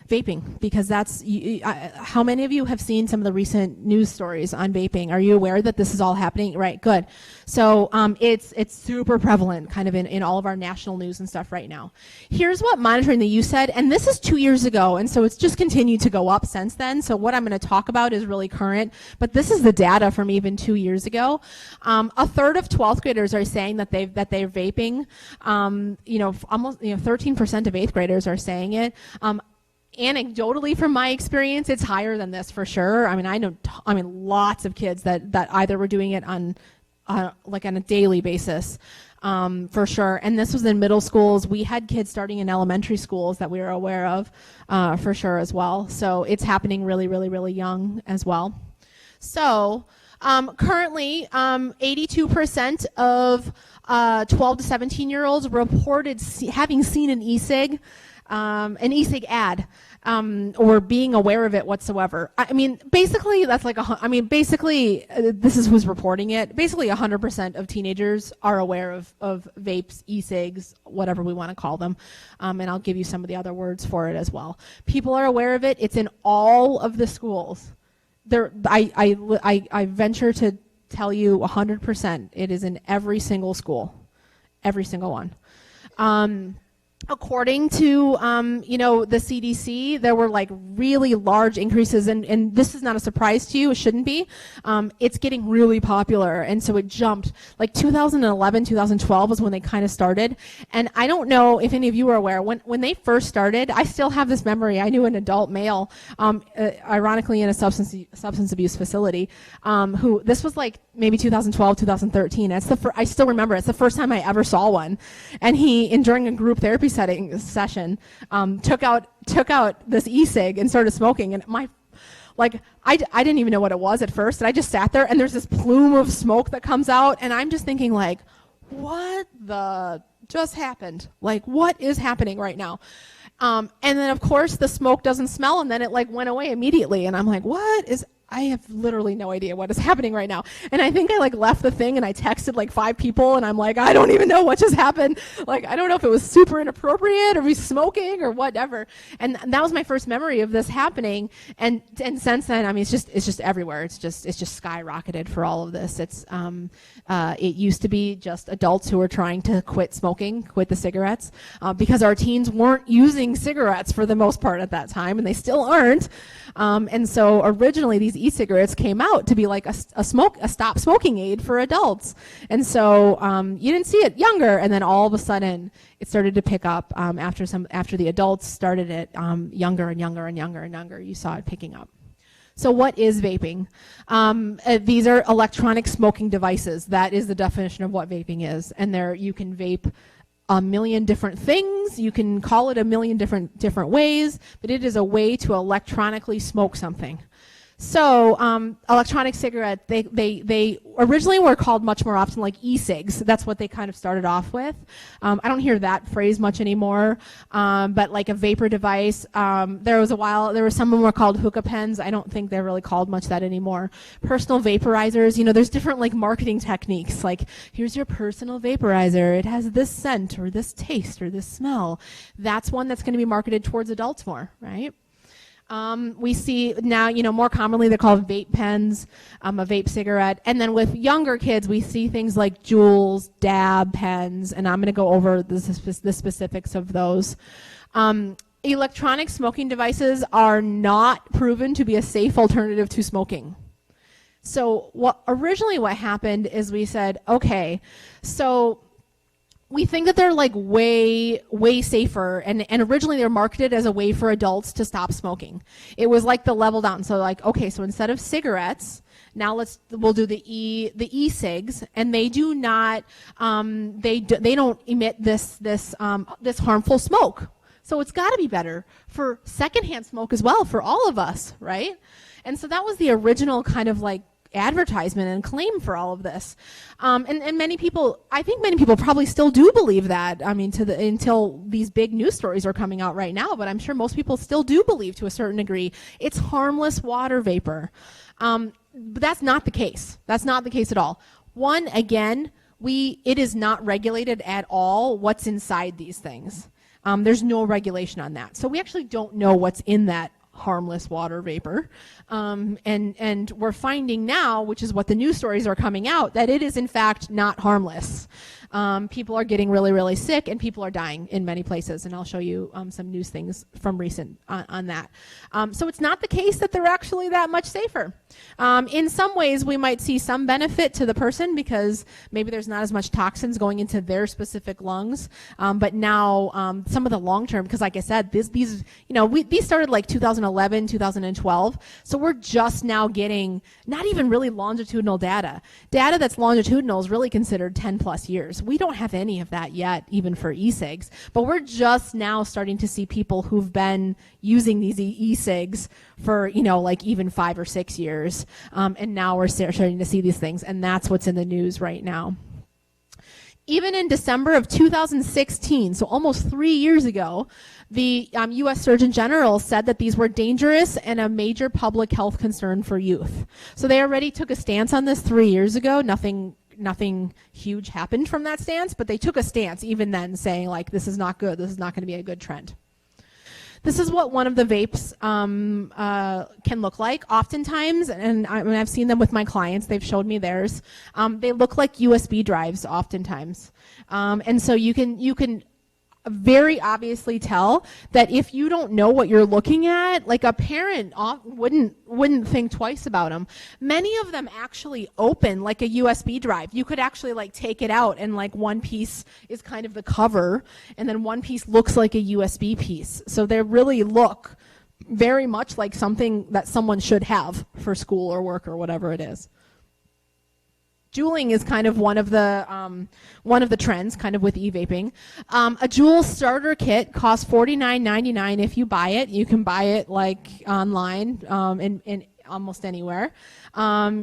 vaping, because that's how many of you have seen some of the recent news stories on vaping? Are you aware that this is all happening? Right, good. So it's super prevalent kind of in all of our national news and stuff right now. Here's what Monitoring the Use said, and this is 2 years ago, and so it's just continued to go up since then. So what I'm going to talk about is really current, but this is the data from even 2 years ago. A third of 12th graders are saying that they're vaping. Almost 13% of 8th graders are saying it. Anecdotally, from my experience, it's higher than this for sure. I mean, lots of kids that either were doing it on a daily basis, for sure. And this was in middle schools. We had kids starting in elementary schools that we were aware of, for sure as well. So it's happening really, really, really young as well. So currently, 82% of 12 to 17-year-olds reported having seen an e-cig ad, or being aware of it whatsoever. I mean, basically, that's like this is who's reporting it. Basically, 100% of teenagers are aware of vapes, e-cigs, whatever we want to call them. And I'll give you some of the other words for it as well. People are aware of it. It's in all of the schools. I venture to tell you 100%. It is in every single school, every single one. according to the CDC, there were like really large increases, and this is not a surprise to you. It shouldn't be. It's getting really popular, and so it jumped. Like 2011, 2012 was when they kind of started. And I don't know if any of you are aware, when they first started, I still have this memory. I knew an adult male, ironically in a substance abuse facility, who, this was like maybe 2012, 2013. I still remember. It's the first time I ever saw one, and during a group therapy session, took out this e-cig and started smoking, and I didn't even know what it was at first, and I just sat there, and there's this plume of smoke that comes out, and I'm just thinking like, what the just happened? Like, what is happening right now? And then of course the smoke doesn't smell, and then it like went away immediately, and I'm like, I have literally no idea what is happening right now. And I think I like left the thing and I texted like 5 people, and I'm like, I don't even know what just happened. Like, I don't know if it was super inappropriate or we smoking or whatever. And that was my first memory of this happening. And since then, I mean, it's just everywhere. It's just skyrocketed for all of this. It used to be just adults who were trying to quit the cigarettes, because our teens weren't using cigarettes for the most part at that time, and they still aren't. And so originally these e-cigarettes came out to be like a stop smoking aid for adults. And so you didn't see it younger, and then all of a sudden it started to pick up after the adults started it younger and younger and younger and younger. You saw it picking up. So what is vaping? These are electronic smoking devices. That is the definition of what vaping is. And you can vape a million different things. You can call it a million different ways, but it is a way to electronically smoke something. So electronic cigarette, they originally were called much more often like e-cigs. That's what they kind of started off with. I don't hear that phrase much anymore, but like a vapor device. There were some of them were called hookah pens. I don't think they're really called much that anymore. Personal vaporizers, there's different like marketing techniques. Like, here's your personal vaporizer. It has this scent or this taste or this smell. That's one that's going to be marketed towards adults more, right? We see now, more commonly they're called vape pens, a vape cigarette. And then with younger kids, we see things like Juuls, dab pens, and I'm going to go over the specifics of those. Electronic smoking devices are not proven to be a safe alternative to smoking. So what happened is we said, okay, so we think that they're like way, way safer, and originally they were marketed as a way for adults to stop smoking. It was like the level down. So like, okay, so instead of cigarettes, now we'll do the e-cigs, and they do not, they don't emit this harmful smoke. So it's got to be better for secondhand smoke as well for all of us, right? And so that was the original kind of like advertisement and claim for all of this. And many people, I think many people probably still do believe that. I mean, until these big news stories are coming out right now, but I'm sure most people still do believe to a certain degree it's harmless water vapor. But that's not the case. That's not the case at all. One, again, it is not regulated at all what's inside these things. There's no regulation on that. So we actually don't know what's in that harmless water vapor. And we're finding now, which is what the news stories are coming out, that it is in fact not harmless. People are getting really, really sick, and people are dying in many places, and I'll show you some news things from recent on that. So it's not the case that they're actually that much safer. In some ways, we might see some benefit to the person because maybe there's not as much toxins going into their specific lungs. But now some of the long-term, because like I said, these started like 2011, 2012. So we're just now getting not even really longitudinal data. Data that's longitudinal is really considered 10 plus years. We don't have any of that yet, even for e-cigs, but we're just now starting to see people who've been using these e-cigs for, like even 5 or 6 years. And now we're starting to see these things, and that's what's in the news right now. Even in December of 2016, so almost 3 years ago, the U.S. Surgeon General said that these were dangerous and a major public health concern for youth. So they already took a stance on this 3 years ago. Nothing huge happened from that stance, but they took a stance even then saying, like, this is not good. This is not going to be a good trend. This is what one of the vapes can look like. Oftentimes, and I've seen them with my clients, they've showed me theirs. They look like USB drives oftentimes. And so you can very obviously tell that if you don't know what you're looking at, like a parent wouldn't think twice about them. Many of them actually open like a USB drive. You could actually like take it out and like one piece is kind of the cover and then one piece looks like a USB piece. So they really look very much like something that someone should have for school or work or whatever it is. Juuling is kind of one of the trends, kind of with e-vaping. A Juul starter kit costs $49.99 if you buy it. You can buy it like online in almost anywhere. It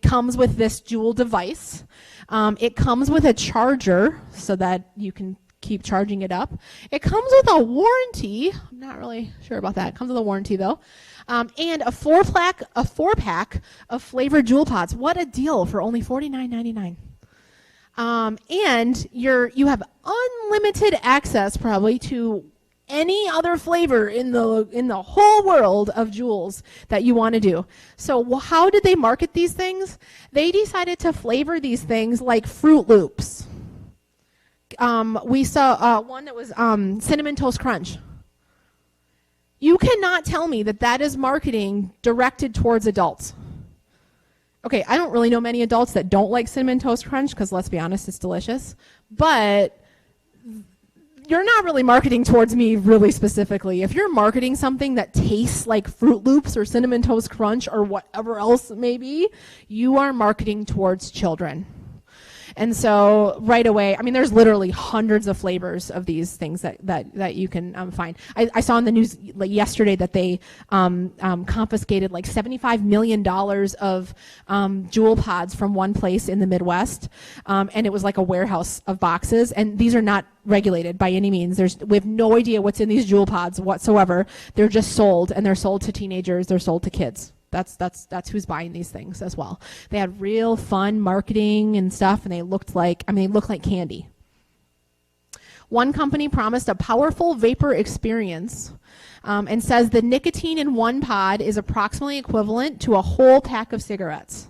comes with this Juul device. It comes with a charger so that you can keep charging it up. It comes with a warranty. I'm not really sure about that. It comes with a warranty though. And a four pack of flavored Juul pods. What a deal for only $49.99. And you have unlimited access probably to any other flavor in the whole world of Juuls that you want to do. So how did they market these things? They decided to flavor these things like Fruit Loops. We saw one that was Cinnamon Toast Crunch. You cannot tell me that that is marketing directed towards adults. Okay, I don't really know many adults that don't like Cinnamon Toast Crunch because let's be honest, it's delicious. But you're not really marketing towards me really specifically. If you're marketing something that tastes like Fruit Loops or Cinnamon Toast Crunch or whatever else it may be, you are marketing towards children. And so right away, I mean, there's literally hundreds of flavors of these things that you can find. I saw in the news like yesterday that they confiscated like $75 million of Juul pods from one place in the Midwest, and it was like a warehouse of boxes. And these are not regulated by any means. We have no idea what's in these Juul pods whatsoever. They're just sold, and they're sold to teenagers. They're sold to kids. That's who's buying these things as well. They had real fun marketing and stuff, and they looked like candy. One company promised a powerful vapor experience and says the nicotine in one pod is approximately equivalent to a whole pack of cigarettes.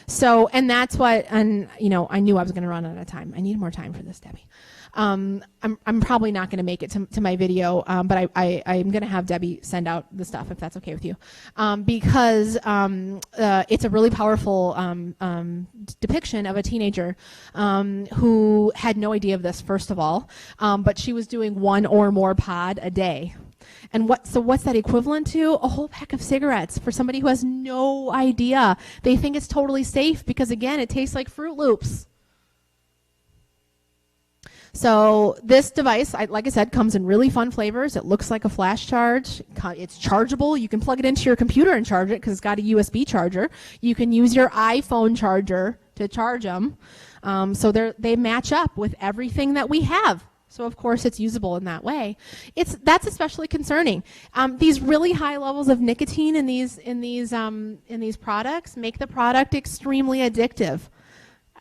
So, and that's what, and you know, I knew I was going to run out of time. I need more time for this, Debbie. I'm probably not going to make it to my video, but I'm going to have Debbie send out the stuff if that's okay with you, because it's a really powerful depiction of a teenager who had no idea of this, first of all, but she was doing one or more pod a day. And what's that equivalent to? A whole pack of cigarettes for somebody who has no idea. They think it's totally safe because, again, it tastes like Fruit Loops. So this device, like I said, comes in really fun flavors. It looks like a flash charge. It's chargeable. You can plug it into your computer and charge it because it's got a USB charger. You can use your iPhone charger to charge them. So they match up with everything that we have. So of course it's usable in that way. That's especially concerning. These really high levels of nicotine in these products make the product extremely addictive.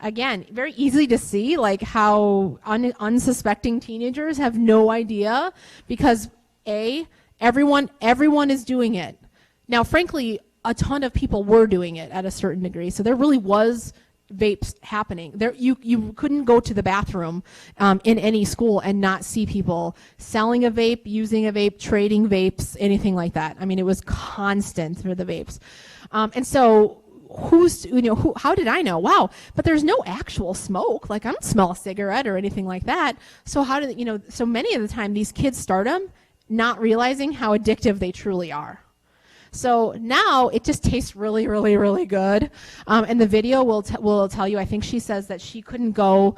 Again, very easy to see like how unsuspecting teenagers have no idea because everyone is doing it. Now, frankly, a ton of people were doing it at a certain degree, so there really was vapes happening. There, you couldn't go to the bathroom in any school and not see people selling a vape, using a vape, trading vapes, anything like that. I mean, it was constant for the vapes, and so. How did I know? Wow, but there's no actual smoke. Like I don't smell a cigarette or anything like that. So so many of the time these kids start them not realizing how addictive they truly are. So now it just tastes really, really, really good. And the video will tell you, I think she says that she couldn't go,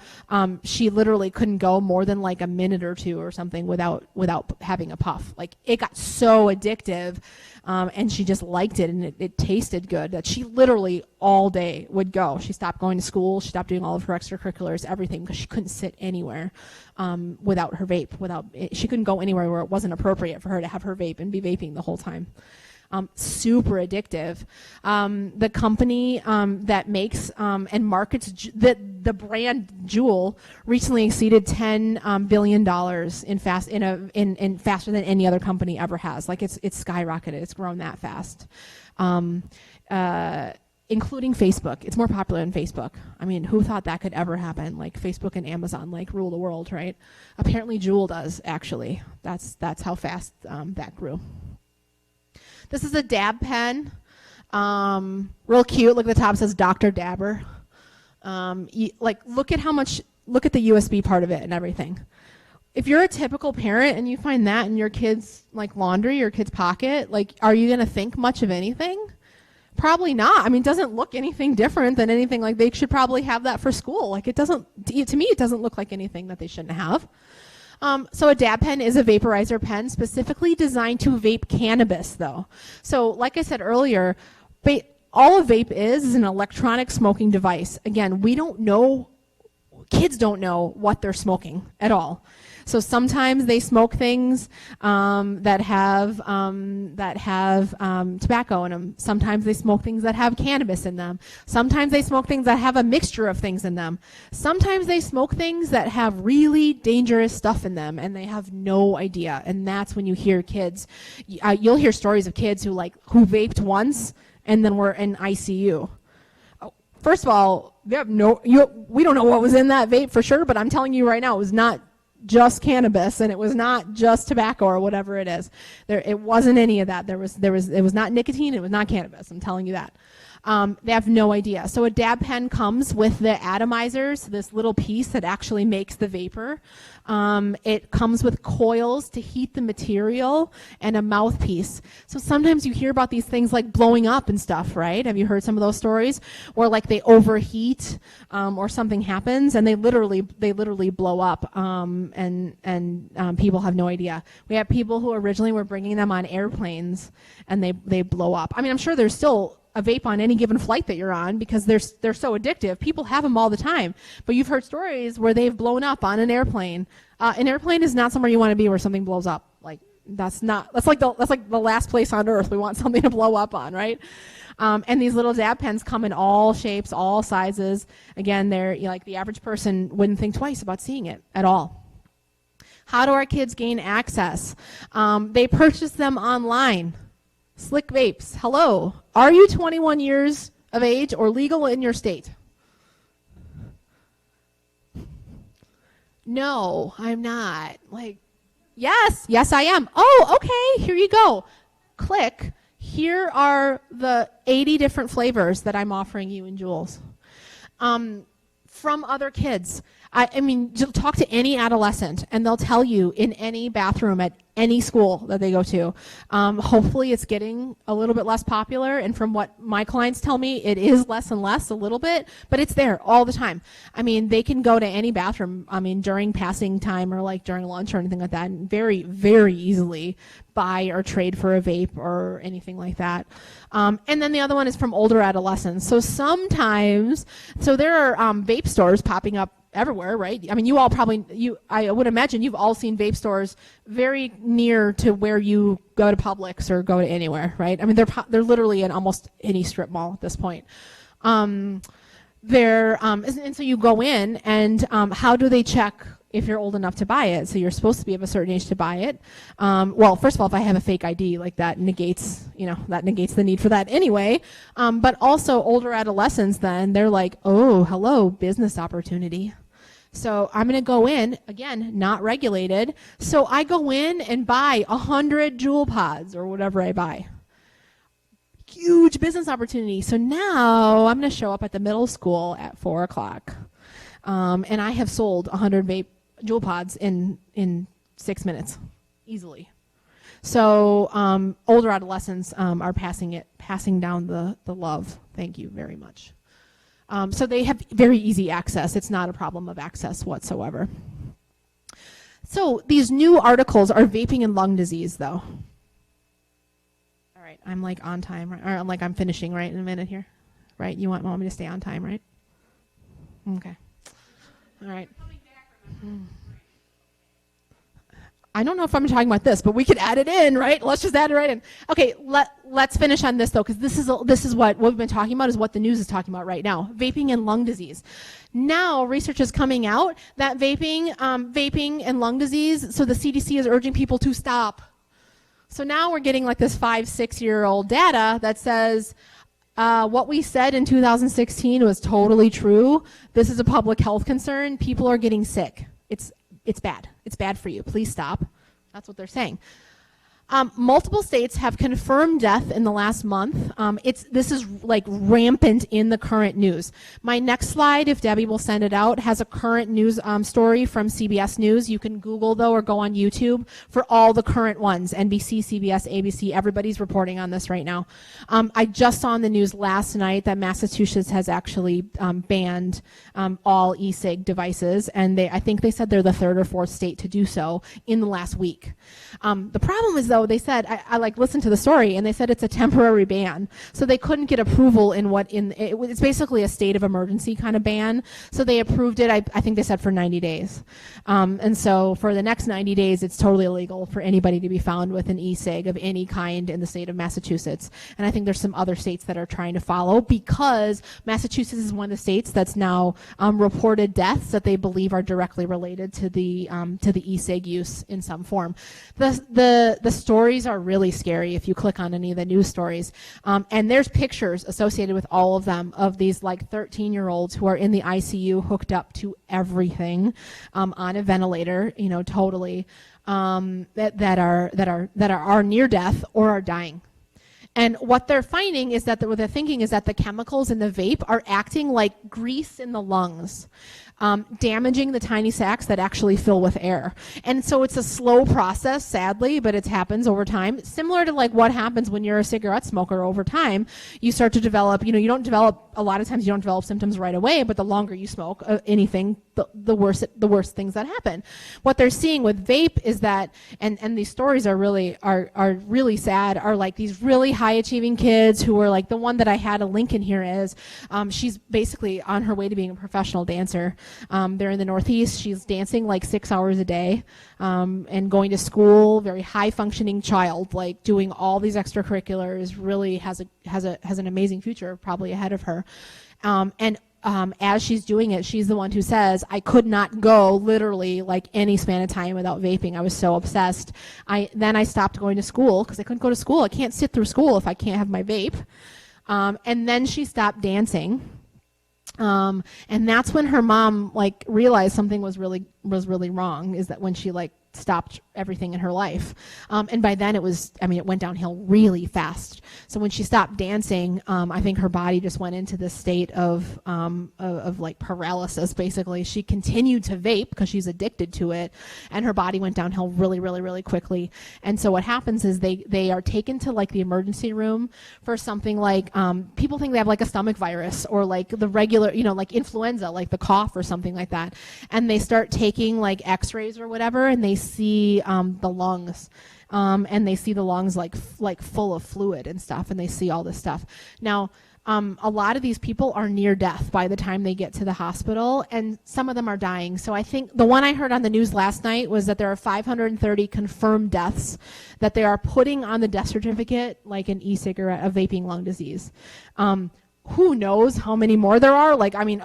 she literally couldn't go more than like a minute or two or something without having a puff. Like it got so addictive, and she just liked it and it tasted good that she literally all day would go. She stopped going to school. She stopped doing all of her extracurriculars, everything, because she couldn't sit anywhere without her vape. She couldn't go anywhere where it wasn't appropriate for her to have her vape and be vaping the whole time. Super addictive. The company that makes and markets the brand Juul recently exceeded $10 billion in faster than any other company ever has. Like it's skyrocketed. It's grown that fast. including Facebook. It's more popular than Facebook. I mean, who thought that could ever happen? Like Facebook and Amazon like rule the world, right? Apparently Juul does, actually. That's how fast that grew. This is a dab pen. Real cute. Look at the top, it says Dr. Dabber. Look at the USB part of it and everything. If you're a typical parent and you find that in your kid's like laundry, your kid's pocket, like, are you going to think much of anything? Probably not. I mean, it doesn't look anything different than anything. Like, they should probably have that for school. Like, it doesn't, to me, it doesn't look like anything that they shouldn't have. So a dab pen is a vaporizer pen specifically designed to vape cannabis, though. So like I said earlier, all a vape is an electronic smoking device. Again, we don't know, kids don't know what they're smoking at all. So sometimes they smoke things that have tobacco in them. Sometimes they smoke things that have cannabis in them. Sometimes they smoke things that have a mixture of things in them. Sometimes they smoke things that have really dangerous stuff in them, and they have no idea. And that's when you hear kids. You'll hear stories of kids who vaped once and then were in ICU. First of all, we don't know what was in that vape for sure, but I'm telling you right now, it was not just cannabis, and it was not just tobacco or whatever it is. It wasn't any of that. It was not nicotine. It was not cannabis. I'm telling you that. They have no idea. So a dab pen comes with the atomizers, this little piece that actually makes the vapor. It comes with coils to heat the material and a mouthpiece. So sometimes you hear about these things like blowing up and stuff, right? Have you heard some of those stories? Or like they overheat or something happens and they literally blow up and people have no idea. We have people who originally were bringing them on airplanes and they blow up. I mean, I'm sure there's still a vape on any given flight that you're on because they're so addictive. People have them all the time. But you've heard stories where they've blown up on an airplane. An airplane is not somewhere you want to be where something blows up. Like that's like the last place on earth we want something to blow up on, right? And these little dab pens come in all shapes, all sizes. Again, they're like the average person wouldn't think twice about seeing it at all. How do our kids gain access? They purchase them online. Slick Vapes, hello. Are you 21 years of age or legal in your state? No, I'm not. Like, yes, I am. Oh, okay, here you go. Click. Here are the 80 different flavors that I'm offering you in Juuls. From other kids. I mean, talk to any adolescent, and they'll tell you in any bathroom at any school that they go to. Hopefully it's getting a little bit less popular, and from what my clients tell me, it is less and less a little bit, but it's there all the time. I mean, they can go to any bathroom, during passing time or like during lunch or anything like that, and very, very easily buy or trade for a vape or anything like that. And then the other one is from older adolescents. So there are vape stores popping up everywhere, right? I mean, I would imagine you've all seen vape stores very near to where you go to Publix or go to anywhere, right? I mean, they're literally in almost any strip mall at this point. And so you go in, and how do they check if you're old enough to buy it? So you're supposed to be of a certain age to buy it. Well, first of all, if I have a fake ID, like that negates the need for that anyway. But also older adolescents, then they're like, oh, hello, business opportunity. So I'm going to go in, again, not regulated. So I go in and buy 100 Juul pods or whatever I buy. Huge business opportunity. So now I'm going to show up at the middle school at 4 o'clock. And I have sold 100 vape Juul pods in 6 minutes, easily. So older adolescents are passing down the love. Thank you very much. So they have very easy access. It's not a problem of access whatsoever. So these new articles are vaping and lung disease, though. All right, I'm like on time, right? Or like I'm finishing right in a minute here, right? You want me to stay on time, right? Okay. All right. I don't know if I'm talking about this, but we could add it in, right? Let's just add it right in. Okay, let's finish on this, though, because this is what we've been talking about, is what the news is talking about right now, vaping and lung disease. Now, research is coming out that vaping and lung disease, so the CDC is urging people to stop. So now we're getting like this 5-6-year-old data that says What we said in 2016 was totally true. This is a public health concern. People are getting sick. It's bad. It's bad for you. Please stop. That's what they're saying. Multiple states have confirmed death in the last month. This is like rampant in the current news. My next slide, if Debbie will send it out, has a current news story from CBS News. You can Google, though, or go on YouTube for all the current ones. NBC, CBS, ABC, everybody's reporting on this right now. I just saw in the news last night that Massachusetts has actually banned all e-cig devices, and I think they said they're the third or fourth state to do so in the last week. The problem is, though, they said, I listened to the story, and they said it's a temporary ban. So they couldn't get approval it's basically a state of emergency kind of ban. So they approved it, I think they said for 90 days. And so for the next 90 days, it's totally illegal for anybody to be found with an e-cig of any kind in the state of Massachusetts. And I think there's some other states that are trying to follow, because Massachusetts is one of the states that's now reported deaths that they believe are directly related to the e-cig use in some form. The stories are really scary if you click on any of the news stories. And there's pictures associated with all of them of these like 13-year-olds who are in the ICU hooked up to everything on a ventilator, totally, that are near death or are dying. And what they're finding is that what they're thinking is that the chemicals in the vape are acting like grease in the lungs, damaging the tiny sacs that actually fill with air. And so it's a slow process, sadly, but it happens over time. Similar to like what happens when you're a cigarette smoker over time. You start to develop, you don't develop, a lot of times you don't develop symptoms right away, but the longer you smoke anything, the worse things that happen. What they're seeing with vape is that, and these stories are really sad, are like these really high achieving kids who are like, the one that I had a link in here is, she's basically on her way to being a professional dancer. They're in the Northeast. She's dancing like 6 hours a day, and going to school, very high functioning child, like doing all these extracurriculars, really has an amazing future probably ahead of her. As she's doing it, she's the one who says, I could not go literally like any span of time without vaping. I was so obsessed. Then I stopped going to school because I couldn't go to school. I can't sit through school if I can't have my vape. And then she stopped dancing. And that's when her mom like realized something was really wrong, is that when she like stopped everything in her life. And by then it went downhill really fast. So when she stopped dancing, I think her body just went into this state of like paralysis, basically. She continued to vape because she's addicted to it, and her body went downhill really quickly. And so what happens is they are taken to like the emergency room for something like, people think they have like a stomach virus or like the regular, like influenza, like the cough or something like that. And they start taking like x-rays or whatever, and they see the lungs, and they see the lungs like full of fluid and stuff, and they see all this stuff. Now, a lot of these people are near death by the time they get to the hospital, and some of them are dying. So I think the one I heard on the news last night was that there are 530 confirmed deaths that they are putting on the death certificate, like an e-cigarette, of vaping lung disease. Who knows how many more there are? Like, I mean,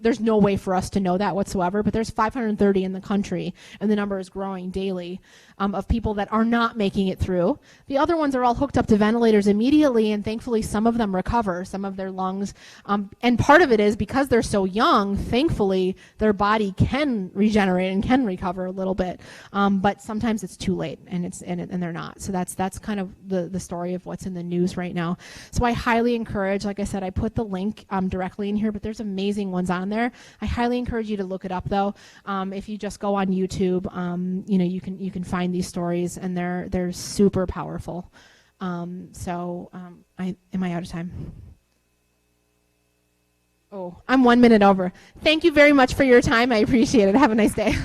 there's no way for us to know that whatsoever, but there's 530 in the country, and the number is growing daily, of people that are not making it through. The other ones are all hooked up to ventilators immediately, and thankfully some of them recover, some of their lungs. And part of it is because they're so young, thankfully their body can regenerate and can recover a little bit. But sometimes it's too late, and they're not. So that's kind of the story of what's in the news right now. So I highly encourage, like I said, I put the link directly in here, but there's amazing ones on there. I highly encourage you to look it up, though. If you just go on YouTube, you can find these stories, and they're super powerful. Am I out of time? Oh, I'm 1 minute over. Thank you very much for your time. I appreciate it. Have a nice day.